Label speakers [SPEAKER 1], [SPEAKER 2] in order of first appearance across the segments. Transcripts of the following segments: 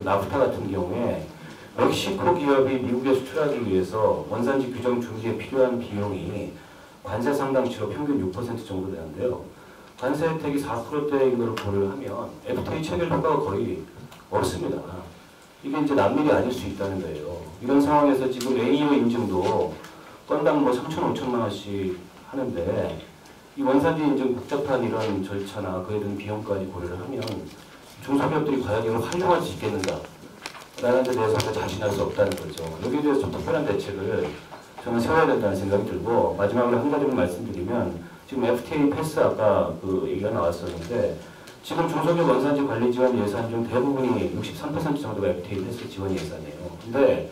[SPEAKER 1] 나프타 같은 경우에 멕시코 기업이 미국에 수출하기 위해서 원산지 규정 중지에 필요한 비용이 관세 상당치로 평균 6% 정도 되는데요. 관세 혜택이 4%대인 걸 고려하면 FTA 체결 효과가 거의 없습니다. 이게 이제 남일이 아닐 수 있다는 거예요. 이런 상황에서 지금 AO 인증도 건당 뭐 3천, 5천만 원씩 하는데 이 원산지 인증 복잡한 이런 절차나 그에 대한 비용까지 고려를 하면 중소기업들이 과연 이걸 활용할 수 있겠는가? 라는 데 대해서 자신할 수 없다는 거죠. 여기에 대해서 좀 특별한 대책을 저는 세워야 된다는 생각이 들고, 마지막으로 한 가지만 말씀드리면 지금 FTA 패스 아까 그 얘기가 나왔었는데 지금 중소기업 원산지 관리 지원 예산 중 대부분이 63% 정도가 FTA 패스 지원 예산이에요. 근데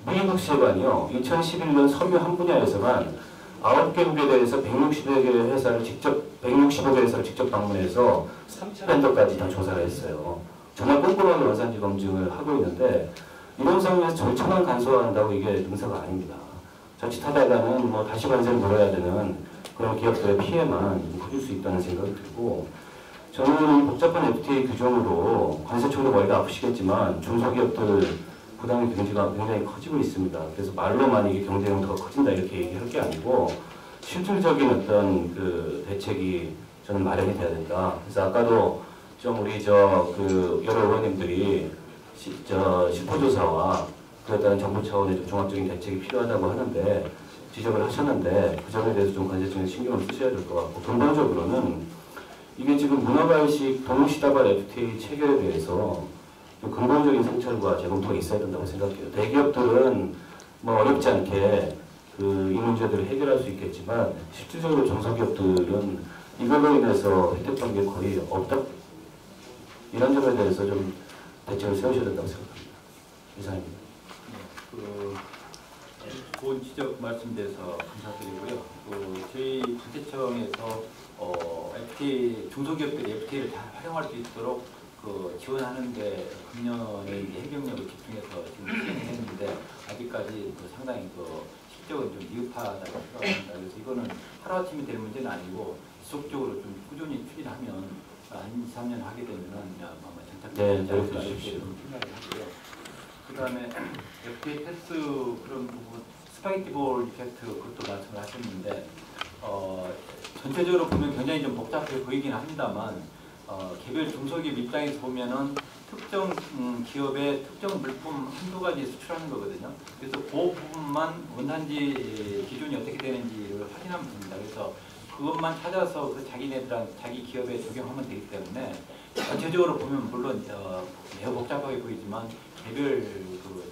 [SPEAKER 1] 미국 세관이요 2011년 섬유 한 분야에서만 9개국에 대해서 160여 개 회사를 직접 160여 개 회사를 직접 방문해서 3차 벤더까지 다 조사를 했어요. 정말 꼼꼼하게 원산지 검증을 하고 있는데 이런 상황에서 절차만 간소화한다고 이게 능사가 아닙니다. 자칫하다가는 뭐 다시 관세를 물어야 되는 그런 기업들의 피해만 커질 수 있다는 생각이 들고, 저는 복잡한 FTA 규정으로 관세청도 머리가 아프시겠지만 중소기업들 부담의 경제가 굉장히 커지고 있습니다. 그래서 말로만 이게 경제력이 더 커진다 이렇게 얘기할 게 아니고 실질적인 어떤 그 대책이 저는 마련이 돼야 된다. 그래서 아까도 좀 우리 그 여러 의원님들이 실효조사와 그에 따른 정부 차원의 좀 종합적인 대책이 필요하다고 하는데 지적을 하셨는데 그 점에 대해서 좀 관세청에 신경을 쓰셔야 될 것 같고, 근본적으로는 이게 지금 문화발식 동시다발 FTA 체결에 대해서 좀 근본적인 성찰과 재검토가 있어야 된다고 생각해요. 대기업들은 뭐 어렵지 않게 이 문제들을 해결할 수 있겠지만 실질적으로 중소기업들은 이걸로 인해서 혜택받는 게 거의 없다. 이런 점에 대해서 좀 대책을 세우셔야 된다고 생각합니다. 이상입니다.
[SPEAKER 2] 좋은 지적 말씀드려서 감사드리고요. 저희 관세청에서 FTA 중소기업들이 FTA를 잘 활용할 수 있도록 지원하는데 금년에 해경력을 집중해서 지금 진행했는데 아직까지 상당히 실적은 좀 미흡하다고 생각합니다. 그래서 이거는 하루아침에 될 문제는 아니고 지속적으로 좀 꾸준히 추진하면 한 2, 3년 하게 되면 아마 장착되지 않을까 이렇게 생각을 하고요. 그 다음에 FTA 패스 그런 부분, 스파게티 볼 이펙트 그것도 말씀을 하셨는데 전체적으로 보면 굉장히 좀 복잡해 보이긴 합니다만 개별 중소기업 입장에서 보면은 특정 기업의 특정 물품 한두 가지 수출하는 거거든요. 그래서 그 부분만 원산지 기준이 어떻게 되는지를 확인하면 됩니다. 그래서 그것만 찾아서 자기 기업에 적용하면 되기 때문에 전체적으로 보면 물론 매우 복잡하게 보이지만 개별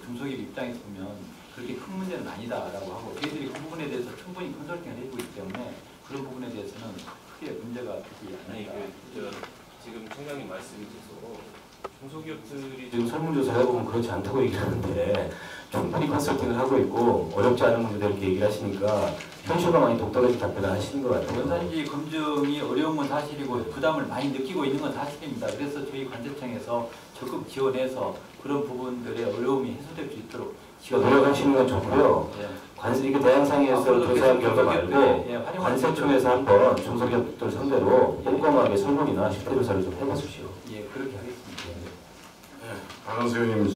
[SPEAKER 2] 중소기업 입장에서 보면 그렇게 큰 문제는 아니다라고 하고 저희들이 그 부분에 대해서 충분히 컨설팅을 해주고 있기 때문에 그런 부분에 대해서는 크게 문제가 되지 않습니다.
[SPEAKER 3] 지금 청장님 말씀이셔서 중소기업들이
[SPEAKER 1] 지금 설문조사 해보면 그렇지 않다고 얘기하는데 충분히 컨설팅을 하고 있고 어렵지 않은 문제들 이렇게 얘기를 하시니까 현실과 많이 동떨어진 답변을 하시는 것 같아요.
[SPEAKER 2] 원산지 검증이 어려운 건 사실이고 부담을 많이 느끼고 있는 건 사실입니다. 그래서 저희 관세청에서 적극 지원해서 그런 부분들의 어려움이 해소될 수 있도록
[SPEAKER 1] 노력하시는 건 좋고요. 관세 이게 대양상에서 조사한 결과 말고 관세청에서 한번 중소기업들 상대로 꼼꼼하게 설문이나 실태조사를 좀 해보십시오.
[SPEAKER 2] 예, 그렇게 하겠습니다.
[SPEAKER 4] 박항수 의원님.